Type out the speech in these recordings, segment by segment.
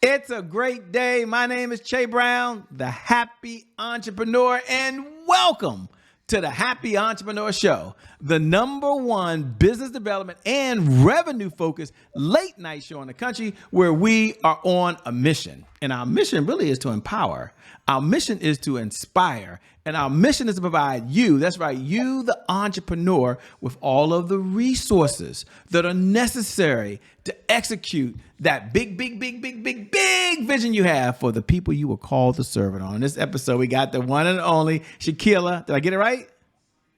It's a great day. My name is Che Brown, the happy entrepreneur, and welcome to the Happy Entrepreneur Show, the #1 business development and revenue focused late night show in the country where we are on a mission. And our mission really is to empower. Our mission is to inspire. And our mission is to provide you, that's right, you, the entrepreneur, with all of the resources that are necessary to execute that big vision you have for the people you were called to serve it on. In this episode, we got the one and only Shakela. Did I get it right?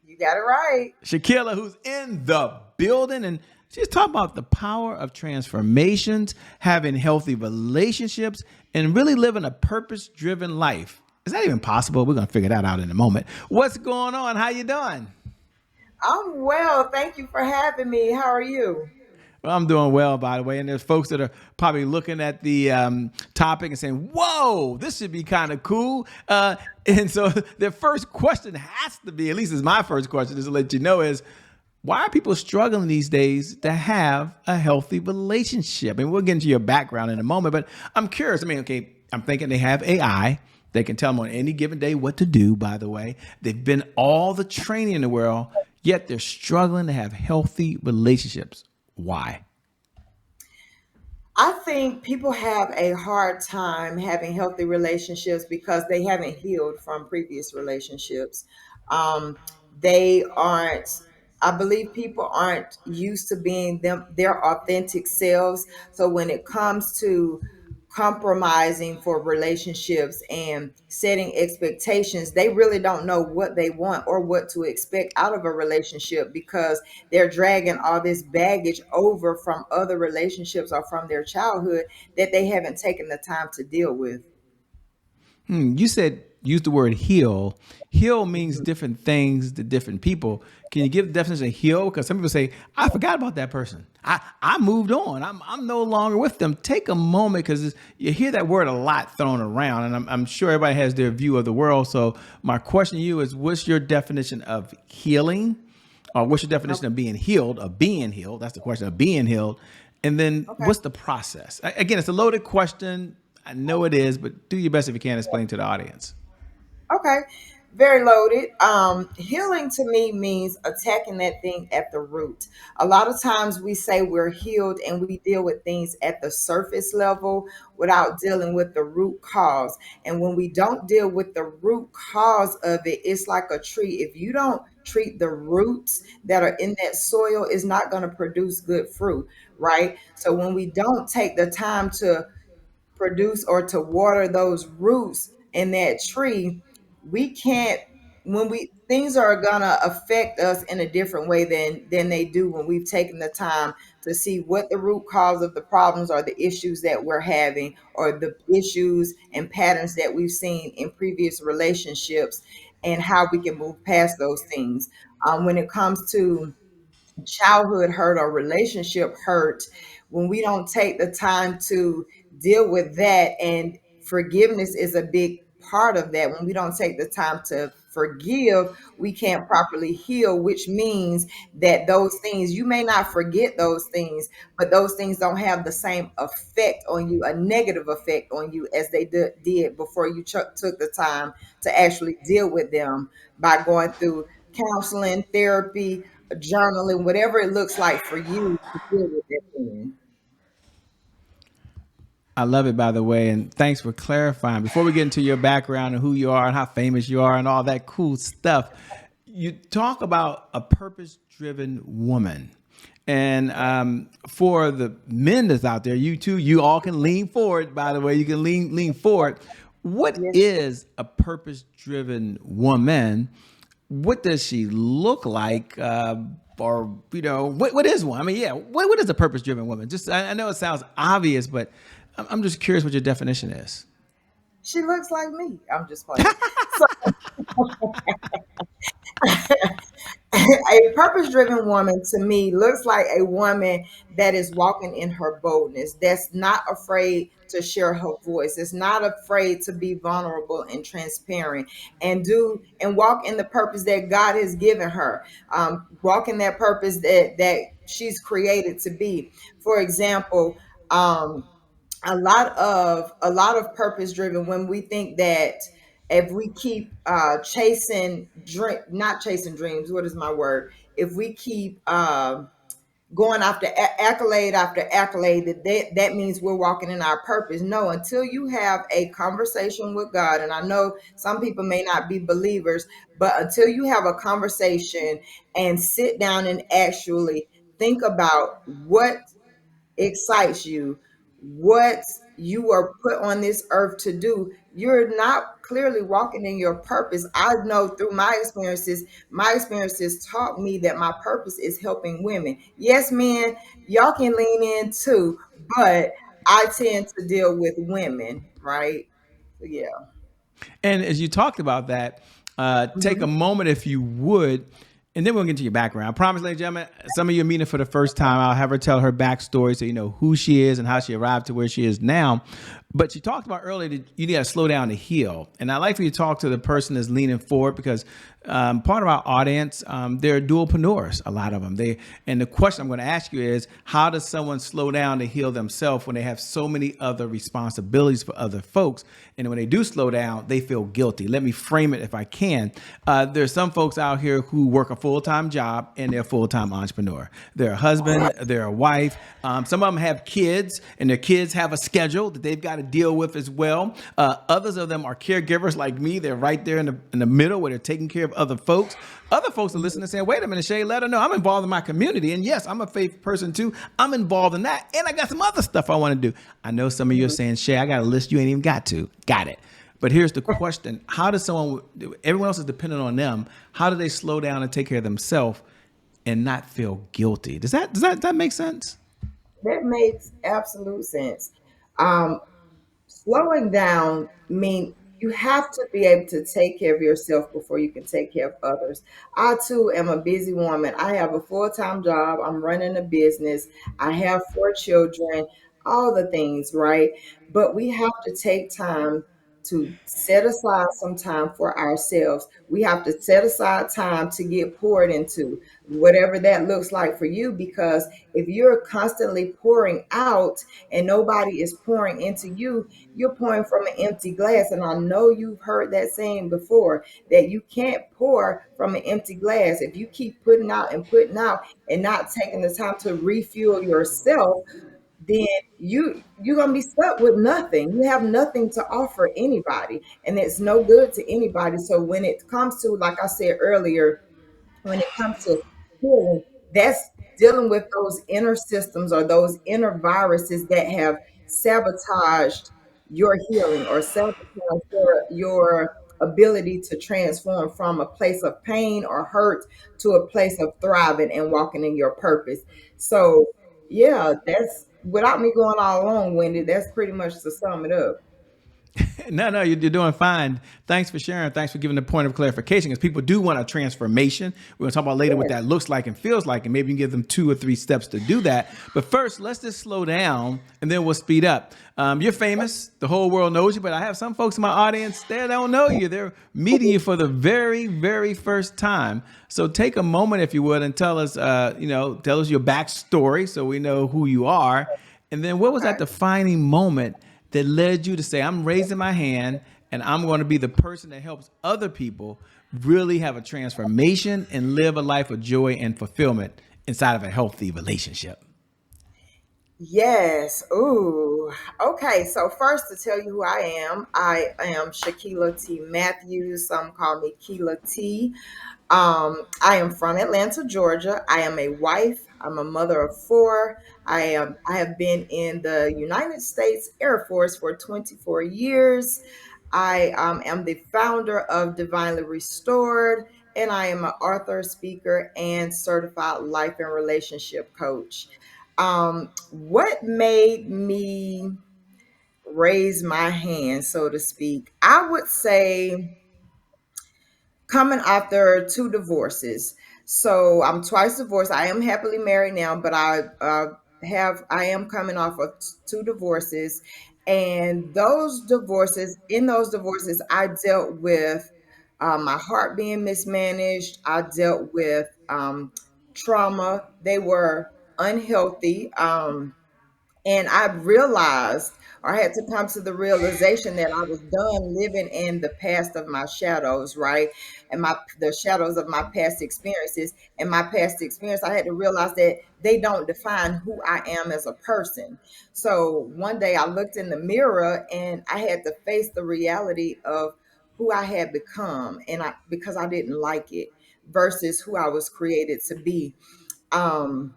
You got it right. Shakela, who's in the building, and she's talking about the power of transformations, having healthy relationships, and really living a purpose-driven life. Is that even possible? We're going to figure that out in a moment. What's going on? How you doing? I'm well. Thank you for having me. How are you? Well, I'm doing well, by the way. And there's folks that are probably looking at the topic and saying, whoa, this should be kind of cool. And so their first question has to be, at least is my first question, just to let you know, is why are people struggling these days to have a healthy relationship? And we'll get into your background in a moment, but I'm curious. I mean, okay, I'm thinking they have AI. They can tell them on any given day what to do, by the way. They've been all the training in the world, yet they're struggling to have healthy relationships. Why? I think people have a hard time having healthy relationships because they haven't healed from previous relationships. They aren't, I believe people aren't used to being their authentic selves. So when it comes to compromising for relationships and setting expectations, they really don't know what they want or what to expect out of a relationship because they're dragging all this baggage over from other relationships or from their childhood that they haven't taken the time to deal with. You said use the word heal. Heal means different things to different people. Can you give the definition of heal? Because some people say, I forgot about that person. I moved on. I'm no longer with them. Take a moment because you hear that word a lot thrown around, and I'm sure everybody has their view of the world. So my question to you is, what's your definition of healing? Or what's your definition of being healed, of being healed? That's the question of being healed. And then what's the process? Again, it's a loaded question. I know it is, but do your best if you can explain to the audience. Okay, very loaded. Healing to me means attacking that thing at the root. A lot of times we say we're healed and we deal with things at the surface level without dealing with the root cause. And when we don't deal with the root cause of it, it's like a tree. If you don't treat the roots that are in that soil, it's not going to produce good fruit, right? So when we don't take the time to produce or to water those roots in that tree, we can't, when we things are gonna affect us in a different way than they do when we've taken the time to see what the root cause of the problems or the issues that we're having or the issues and patterns that we've seen in previous relationships and how we can move past those things. When it comes to childhood hurt or relationship hurt, when we don't take the time to deal with that, and forgiveness is a big part of that. When we don't take the time to forgive, we can't properly heal, which means that those things, you may not forget those things, but those things don't have the same effect on you, a negative effect on you, as they did before you took the time to actually deal with them by going through counseling, therapy, journaling, whatever it looks like for you to deal with that thing. I love it, by the way, and thanks for clarifying. Before we get into your background and who you are and how famous you are and all that cool stuff, you talk about a purpose-driven woman. And for the men that's out there, you too, you all can lean forward, by the way. You can lean forward. What Yes. is a purpose-driven woman? What does she look like? Or, what is one? I mean, yeah, what is a purpose-driven woman? Just, I know it sounds obvious, but I'm just curious what your definition is. She looks like me. I'm just playing. So a purpose driven woman to me looks like a woman that is walking in her boldness, that's not afraid to share her voice, is not afraid to be vulnerable and transparent and do and walk in the purpose that God has given her. Walk in that purpose that she's created to be. For example, a lot of purpose driven, when we think that if we keep chasing dream not chasing dreams, what is my word, if we keep going after accolade after accolade, that means we're walking in our purpose. No, until you have a conversation with God, and I know some people may not be believers, but until you have a conversation and sit down and actually think about what excites you, what you were put on this earth to do, you're not clearly walking in your purpose. I know through my experiences taught me that my purpose is helping women. Yes, men, y'all can lean in too, but I tend to deal with women, right? So, yeah. And as you talked about that, take a Mhm. moment if you would, and then we'll get into your background. I promise, ladies and gentlemen, some of you are meeting her for the first time. I'll have her tell her backstory so you know who she is and how she arrived to where she is now. But she talked about earlier that you need to slow down to heal. And I like for you to talk to the person that's leaning forward, because part of our audience, they're dualpreneurs, a lot of them. And the question I'm going to ask you is, how does someone slow down to heal themselves when they have so many other responsibilities for other folks? And when they do slow down, they feel guilty. Let me frame it if I can. There's some folks out here who work a full-time job and they're a full-time entrepreneur. They're a husband, they're a wife. Some of them have kids, and their kids have a schedule that they've got to deal with as well. Others of them are caregivers like me. They're right there in the middle where they're taking care of other folks. Other folks are listening and saying, wait a minute, Shay, let her know I'm involved in my community. And yes, I'm a faith person too. I'm involved in that. And I got some other stuff I want to do. I know some of you are saying, Shay, I got a list you ain't even got to. Got it. But here's the question. How does someone, everyone else is dependent on them. How do they slow down and take care of themselves and not feel guilty? Does that make sense? That makes absolute sense. Um, Slowing down mean you have to be able to take care of yourself before you can take care of others. I too am a busy woman. I have a full-time job. I'm running a business. I have 4 children, all the things, right? But we have to take time to set aside some time for ourselves. We have to set aside time to get poured into, whatever that looks like for you, because if you're constantly pouring out and nobody is pouring into you, you're pouring from an empty glass. And I know you've heard that saying before, that you can't pour from an empty glass. If you keep putting out and not taking the time to refuel yourself, then you're gonna be stuck with nothing. You have nothing to offer anybody, and it's no good to anybody. So when it comes to, like I said earlier, when it comes to healing, that's dealing with those inner systems or those inner viruses that have sabotaged your healing or sabotaged your ability to transform from a place of pain or hurt to a place of thriving and walking in your purpose. So, yeah, that's, without me going all long winded, that's pretty much to sum it up. No, you're doing fine. Thanks for sharing. Thanks for giving the point of clarification, because people do want a transformation. We're going to talk about later what Yes. that looks like and feels like, and maybe you can give them 2 or 3 steps to do that. But first, let's just slow down, and then we'll speed up. You're famous. The whole world knows you, but I have some folks in my audience that don't know you. They're meeting you for the very, very first time. So take a moment, if you would, and tell us, tell us your backstory so we know who you are. And then what was Okay. that defining moment that led you to say, I'm raising my hand and I'm going to be the person that helps other people really have a transformation and live a life of joy and fulfillment inside of a healthy relationship? Yes. Ooh. Okay. So first, to tell you who I am Shakela T. Matthews. Some call me Keela T. I am from Atlanta, Georgia. I am a wife. I'm a mother of four. I have been in the United States Air Force for 24 years. I am the founder of Divinely Restored, and I am an author, speaker, and certified life and relationship coach. What made me raise my hand, so to speak? I would say coming after 2 divorces. So I'm twice divorced. I am happily married now, but I am coming off of 2 divorces, and in those divorces, I dealt with my heart being mismanaged. I dealt with trauma. They were unhealthy. And I realized, or I had to come to the realization that I was done living in the past of my shadows, right? And the shadows of my past experiences. And my past experience, I had to realize that they don't define who I am as a person. So one day I looked in the mirror and I had to face the reality of who I had become, and I because I didn't like it versus who I was created to be. Um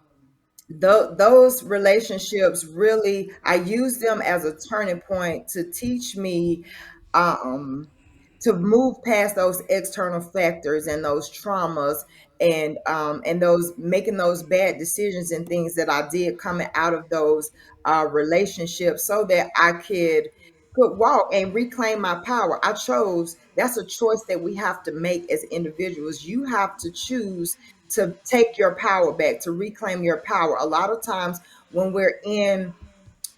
those relationships really, I use them as a turning point to teach me um to move past those external factors and those traumas, and those making those bad decisions and things that I did coming out of those relationships, so that I could walk and reclaim my power. I chose, that's a choice that we have to make as individuals. You have to choose to take your power back, to reclaim your power. A lot of times when we're in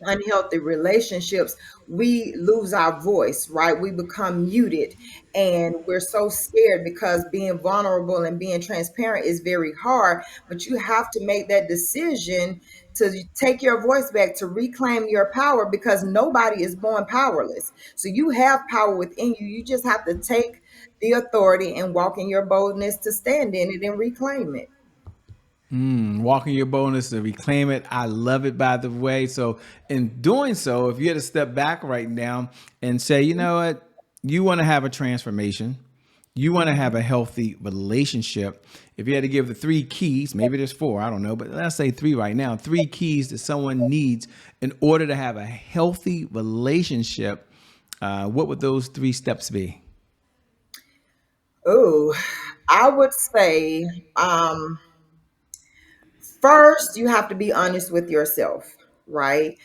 unhealthy relationships, we lose our voice, right? We become muted, and we're so scared because being vulnerable and being transparent is very hard. But you have to make that decision to take your voice back, to reclaim your power, because nobody is born powerless. So you have power within you. You just have to take the authority and walk in your boldness to stand in it and reclaim it. Walking your bonus to reclaim it. I love it, by the way. So, in doing so, if you had to step back right now and say, you know what, you want to have a transformation, you want to have Mhm. a healthy relationship. If you had to give the three keys, maybe there's four, I don't know, but let's say three right now, three keys that someone needs in order to have a healthy relationship, what would those three steps be? Oh, I would say, um, first, you have to be honest with yourself, right?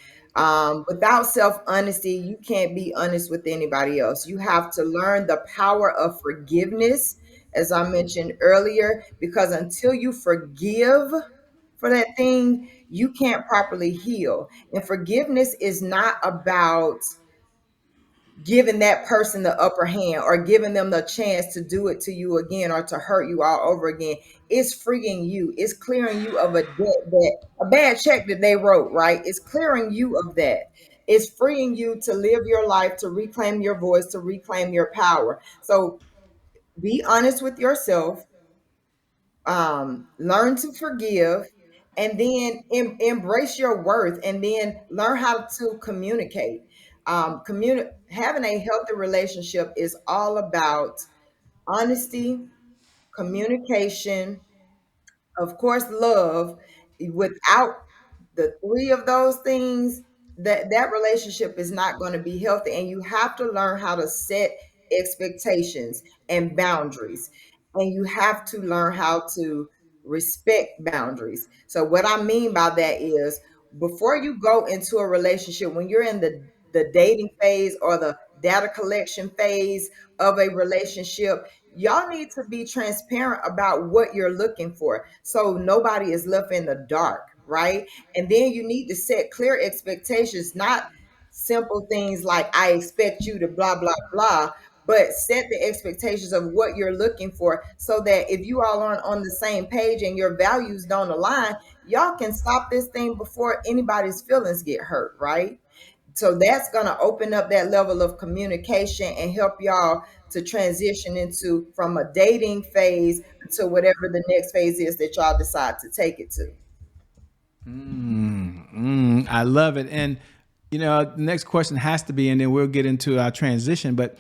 Without self honesty, you can't be honest with anybody else. You have to learn the power of forgiveness, as I mentioned earlier, because until you forgive for that thing, you can't properly heal. And forgiveness is not about giving that person the upper hand or giving them the chance to do it to you again or to hurt you all over again. It's freeing you. It's clearing you of a debt, that a bad check that they wrote, right? It's clearing you of that. It's freeing you to live your life, to reclaim your voice, to reclaim your power. So be honest with yourself, learn to forgive, and then embrace your worth, and then learn how to communicate. Having a healthy relationship is all about honesty, communication, of course, love. Without the three of those things, that relationship is not going to be healthy. And you have to learn how to set expectations and boundaries. And you have to learn how to respect boundaries. So what I mean by that is, before you go into a relationship, when you're in the dating phase or the data collection phase of a relationship, y'all need to be transparent about what you're looking for, so nobody is left in the dark, right? And then you need to set clear expectations, not simple things like I expect you to blah blah blah, but set the expectations of what you're looking for, so that if you all aren't on the same page and your values don't align, y'all can stop this thing before anybody's feelings get hurt, right? So that's going to open up that level of communication and help y'all to transition into, from a dating phase to whatever the next phase is that y'all decide to take it to. I love it. And, the next question has to be, and then we'll get into our transition, but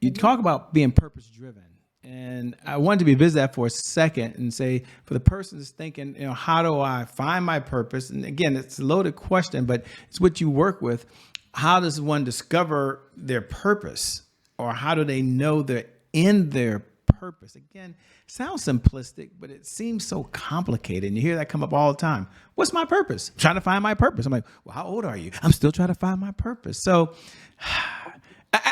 you Mhm. talk about being purpose driven. And I wanted to revisit that for a second and say, for the person that's thinking, how do I find my purpose? And again, it's a loaded question, but it's what you work with. How does one discover their purpose, or how do they know they're in their purpose? Again, sounds simplistic, but it seems so complicated. And you hear that come up all the time. What's my purpose? I'm trying to find my purpose. I'm like, well, how old are you? I'm still trying to find my purpose. So,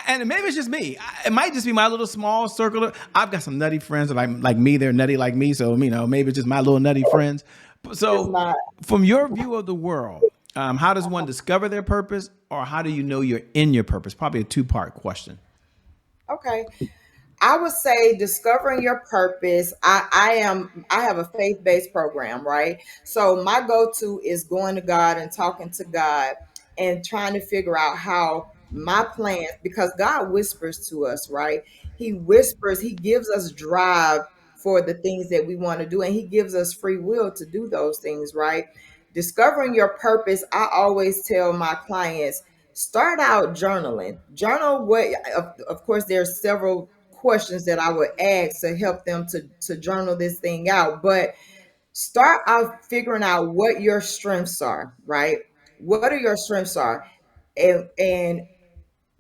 and maybe it's just me. It might just be my little small circle. I've got some nutty friends that like me. They're nutty like me. So, maybe it's just my little nutty friends. It's So, not. from your view of the world, how does one discover their purpose, or how do you know you're in your purpose? Probably a two-part question. Okay. I would say discovering your purpose. I have a faith-based program, right? So my go-to is going to God and talking to God and trying to figure out how my plans, because God whispers to us, right? He whispers, he gives us drive for the things that we want to do, and he gives us free will to do those things, right? Discovering your purpose, I always tell my clients, start out journaling. Journal what, of course, there's several questions that I would ask to help them to journal this thing out. But start out figuring out what your strengths are, right? What are your strengths are? And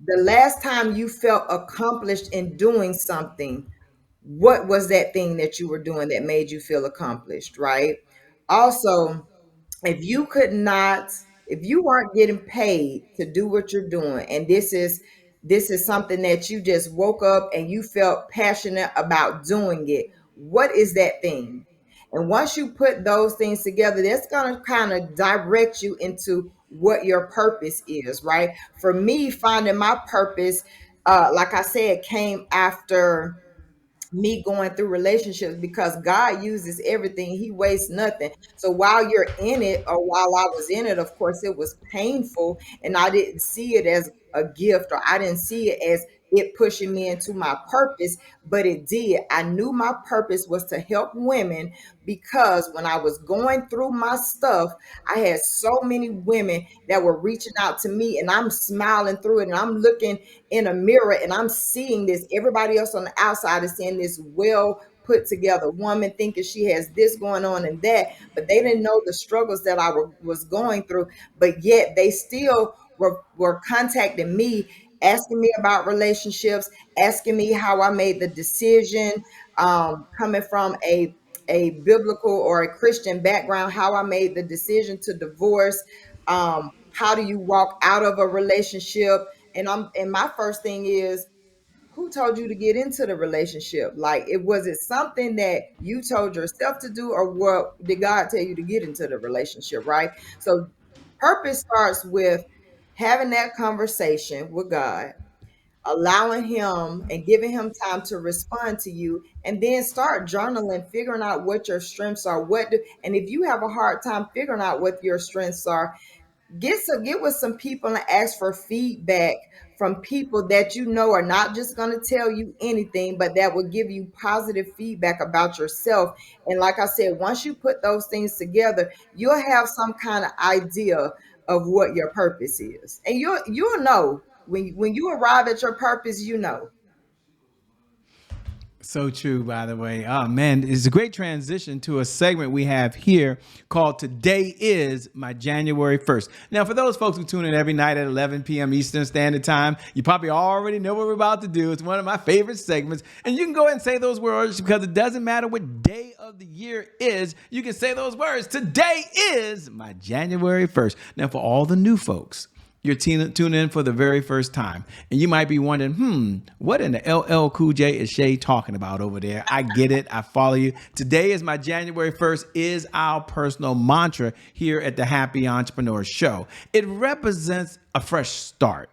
the last time you felt accomplished in doing something, what was that thing that you were doing that made you feel accomplished, right? Also, if you could not, if you weren't getting paid to do what you're doing, and this is something that you just woke up and you felt passionate about doing it, what is that thing? And once you put those things together, that's going to kind of direct you into what your purpose is, right? For me, finding my purpose, like I said, came after me going through relationships, because God uses everything. He wastes nothing. So while you're in it, or while I was in it, of course, it was painful, and I didn't see it as a gift, or I didn't see it as it pushing me into my purpose, but it did. I knew my purpose was to help women, because when I was going through my stuff, I had so many women that were reaching out to me, and I'm smiling through it, and I'm looking in a mirror and I'm seeing this. Everybody else on the outside is seeing this well put together woman, thinking she has this going on and that, but they didn't know the struggles that was going through. But yet they still were contacting me, asking me about relationships, asking me how I made the decision, coming from a biblical or a Christian background, how I made the decision to divorce. How do you walk out of a relationship? And my first thing is, who told you to get into the relationship? Like, it was it something that you told yourself to do, or what did God tell you to get into the relationship, right? So purpose starts with having that conversation with God, allowing him and giving him time to respond to you, and then start journaling, figuring out what your strengths are, and if you have a hard time figuring out what your strengths are, get with some people and ask for feedback from people that you know are not just going to tell you anything, but that will give you positive feedback about yourself. And like I said, once you put those things together, you'll have some kind of idea of what your purpose is, and you'll know when you arrive at your purpose, you know. So true, by the way. Oh, man, it's a great transition to a segment we have here called Today is My January 1st. Now, for those folks who tune in every night at 11 p.m. Eastern Standard Time, you probably already know what we're about to do. It's one of my favorite segments. And you can go ahead and say those words, because it doesn't matter what day of the year is. You can say those words. Today is my January 1st. Now, for all the new folks, you're tuning in for the very first time, and you might be wondering, what in the LL Cool J is Shay talking about over there? I get it. I follow you. Today is my January 1st is our personal mantra here at the Happy Entrepreneur Show. It represents a fresh start.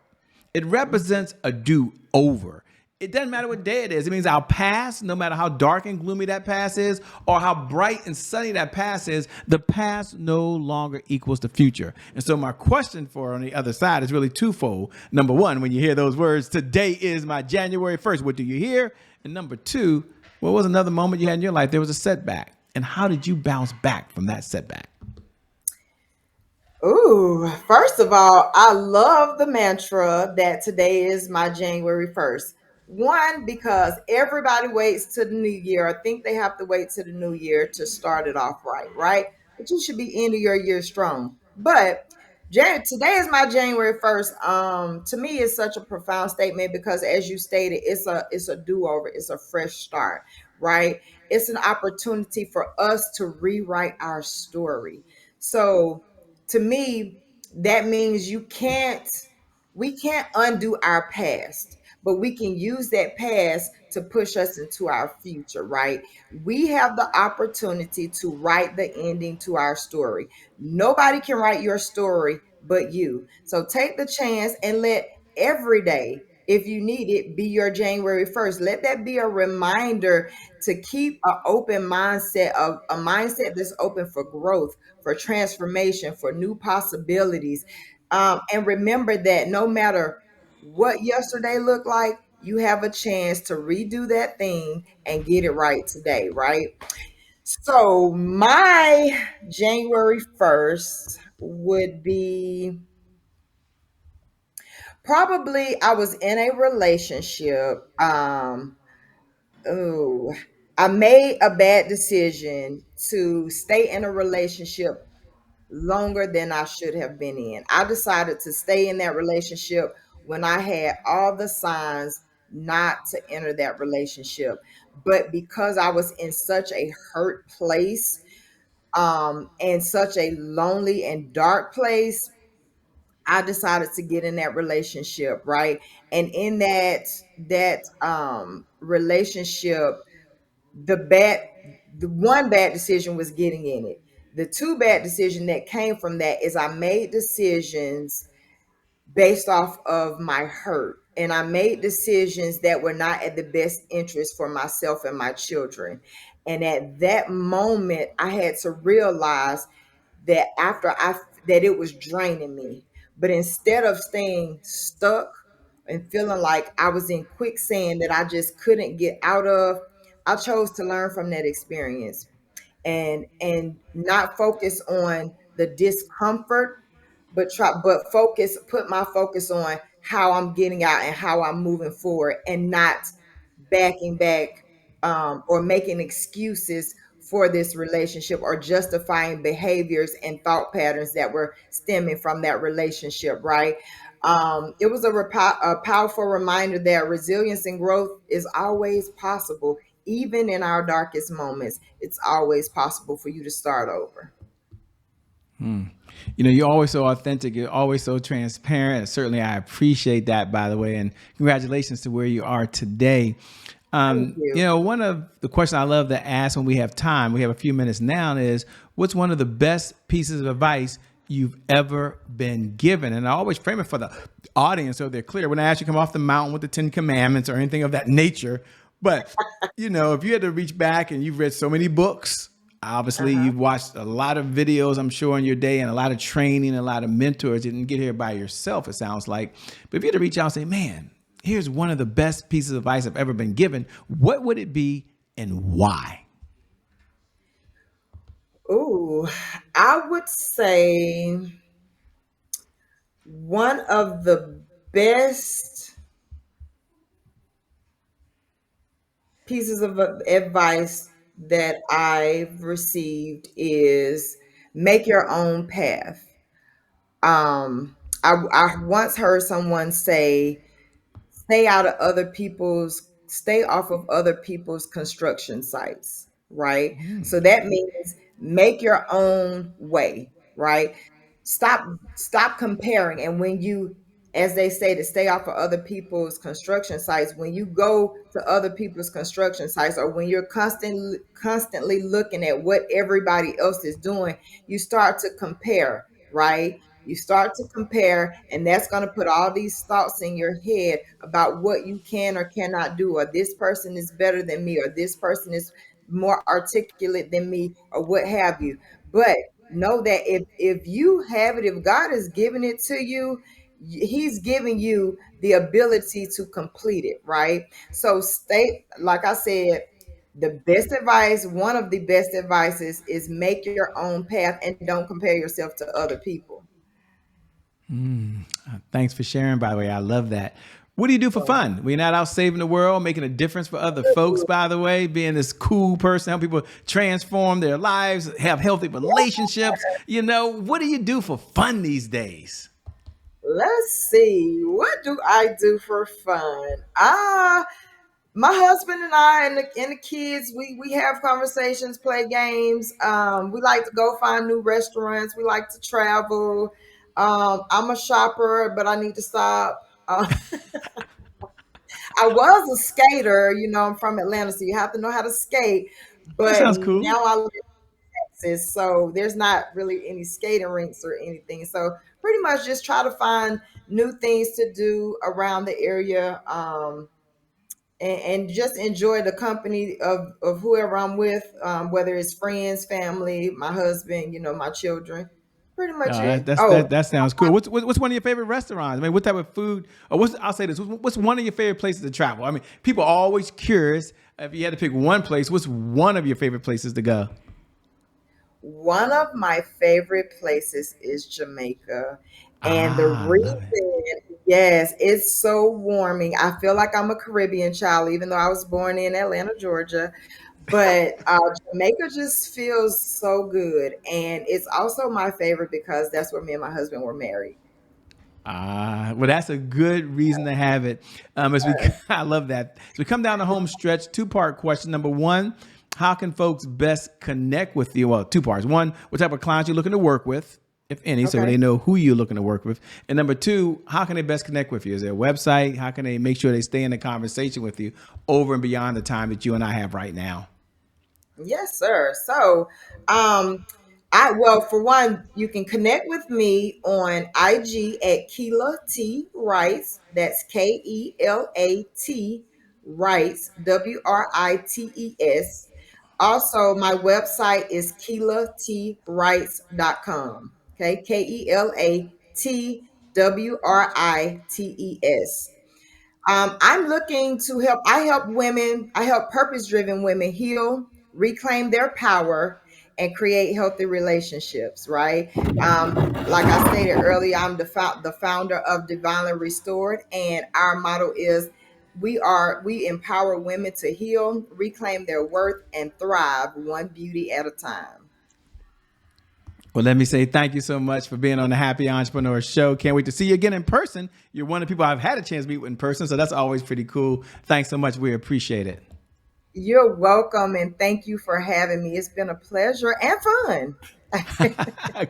It represents a do-over. It doesn't matter what day it is. It means our past, no matter how dark and gloomy that past is, or how bright and sunny that past is, the past no longer equals the future. And so my question for on the other side is really twofold. Number one, when you hear those words, today is my January 1st, what do you hear? And number two, what was another moment you had in your life? There was a setback. And how did you bounce back from that setback? Ooh, first of all, I love the mantra that today is my January 1st. One, because everybody waits to the new year. I think they have to wait to the new year to start it off right, right? But you should be ending your year strong. But today is my January 1st. To me, it's such a profound statement, because as you stated, it's a do-over, it's a fresh start, right? It's an opportunity for us to rewrite our story. So to me, that means we can't undo our past, but we can use that past to push us into our future, right? We have the opportunity to write the ending to our story. Nobody can write your story but you. So take the chance and let every day, if you need it, be your January 1st. Let that be a reminder to keep an open mindset, of a mindset that's open for growth, for transformation, for new possibilities. And remember that no matter what yesterday looked like, you have a chance to redo that thing and get it right today, right? So my January 1st would be, probably I was in a relationship. Oh, I made a bad decision to stay in a relationship longer than I should have been in. I decided to stay in that relationship when I had all the signs not to enter that relationship. But because I was in such a hurt place, and such a lonely and dark place, I decided to get in that relationship, right? And in that relationship, the bad the one bad decision was getting in it. The two bad decision that came from that is I made decisions based off of my hurt, and I made decisions that were not at the best interest for myself and my children. And at that moment I had to realize that that it was draining me. But instead of staying stuck and feeling like I was in quicksand that I just couldn't get out of, I chose to learn from that experience and not focus on the discomfort, but put my focus on how I'm getting out and how I'm moving forward, and not backing back, or making excuses for this relationship, or justifying behaviors and thought patterns that were stemming from that relationship, right? It was a powerful reminder that resilience and growth is always possible, even in our darkest moments. It's always possible for you to start over. You know, you're always so authentic. You're always so transparent. Certainly, I appreciate that, by the way. And congratulations to where you are today. Thank you. You know, one of the questions I love to ask when we have time, we have a few minutes now, is what's one of the best pieces of advice you've ever been given? And I always frame it for the audience so they're clear. When I ask you to come off the mountain with the 10 Commandments or anything of that nature, but, you know, if you had to reach back and you've read so many books, obviously Uh-huh. you've watched a lot of videos, I'm sure, in your day, and a lot of training, a lot of mentors. You didn't get here by yourself, it sounds like. But if you had to reach out and say, man, here's one of the best pieces of advice I've ever been given, what would it be and why? Ooh, I would say one of the best pieces of advice that I've received is make your own path. I once heard someone say, stay off of other people's construction sites, right? So that means make your own way, right? Stop comparing. And when you, as they say, to stay off of other people's construction sites, when you go to other people's construction sites, or when you're constantly looking at what everybody else is doing, you start to compare, right? You start to compare, and that's going to put all these thoughts in your head about what you can or cannot do, or this person is better than me, or this person is more articulate than me, or what have you. But know that if you have it, if God has given it to you, He's giving you the ability to complete it, right? So stay, like I said, the best advice, one of the best advices, is make your own path and don't compare yourself to other people. Thanks for sharing, by the way. I love that. What do you do for fun? We're not out saving the world, making a difference for other folks, by the way, being this cool person, help people transform their lives, have healthy relationships. You know, what do you do for fun these days? Let's see. What do I do for fun? My husband and I and the kids, we have conversations, play games. We like to go find new restaurants. We like to travel. I'm a shopper, but I need to stop. I was a skater. I'm from Atlanta, so you have to know how to skate. That But sounds cool. now I live in Texas, so there's not really any skating rinks or anything. So pretty much just try to find new things to do around the area, and just enjoy the company of whoever I'm with, whether it's friends, family, my husband, my children. Pretty much That, it. that's Oh, that that sounds cool. What's one of your favorite restaurants? I mean, what type of food? Or I'll say this: what's one of your favorite places to travel? I mean, people are always curious. If you had to pick one place, what's one of your favorite places to go? one of my favorite places is Jamaica. And the Ah, love it. reason, yes, it's so warming. I feel like I'm a Caribbean child, even though I was born in Atlanta, Georgia. But Jamaica just feels so good. And it's also my favorite because that's where me and my husband were married. Well, that's a good reason to have it. As we, I love that. So we come down the home stretch. Two-part question. Number one, how can folks best connect with you? Well, two parts. One, what type of clients you're looking to work with, if any, so Okay. they know who you're looking to work with. And number two, how can they best connect with you? Is there a website? How can they make sure they stay in the conversation with you over and beyond the time that you and I have right now? Yes, sir. So, I well, for one, you can connect with me on IG at Keela T Writes. That's Kelat Writes, Writes. Also, my website is KeelaTWrites.com. Okay, KelatWrites. I'm looking to help. I help women. I help purpose-driven women heal, reclaim their power, and create healthy relationships. Right. Like I stated earlier, I'm the founder of Divinely Restored, and our motto is we empower women to heal, reclaim their worth, and thrive one beauty at a time. Well, let me say thank you so much for being on the Happy Entrepreneur Show. Can't wait to see you again in person. You're one of the people I've had a chance to meet with in person, so that's always pretty cool. Thanks so much. We appreciate it. You're welcome, and thank you for having me. It's been a pleasure and fun.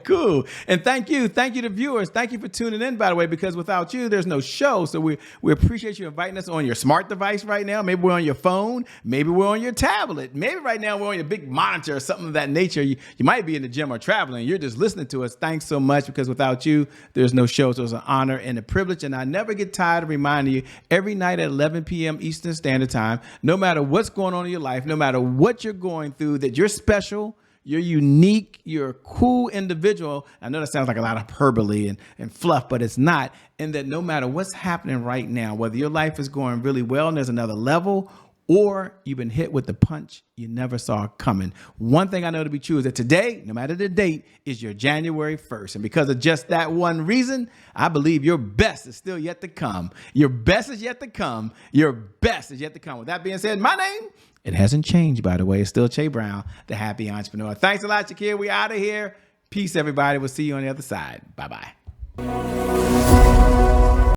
Cool. And thank you. Thank you to viewers. Thank you for tuning in, by the way, because without you, there's no show. So we appreciate you inviting us on your smart device right now. Maybe we're on your phone. Maybe we're on your tablet. Maybe right now we're on your big monitor or something of that nature. You might be in the gym or traveling. You're just listening to us. Thanks so much, because without you, there's no show. So it's an honor and a privilege. And I never get tired of reminding you every night at 11 p.m. Eastern Standard Time, no matter what's going on in your life, no matter what you're going through, that you're special. You're unique. You're a cool individual. I know that sounds like a lot of hyperbole and fluff, but it's not. And that no matter what's happening right now, whether your life is going really well and there's another level, or you've been hit with the punch you never saw coming. One thing I know to be true is that today, no matter the date, is your January 1st. And because of just that one reason, I believe your best is still yet to come. Your best is yet to come. Your best is yet to come. With that being said, my name, it hasn't changed, by the way. It's still Che Brown, the Happy Entrepreneur. Thanks a lot, Shakela. We out of here. Peace, everybody. We'll see you on the other side. Bye-bye.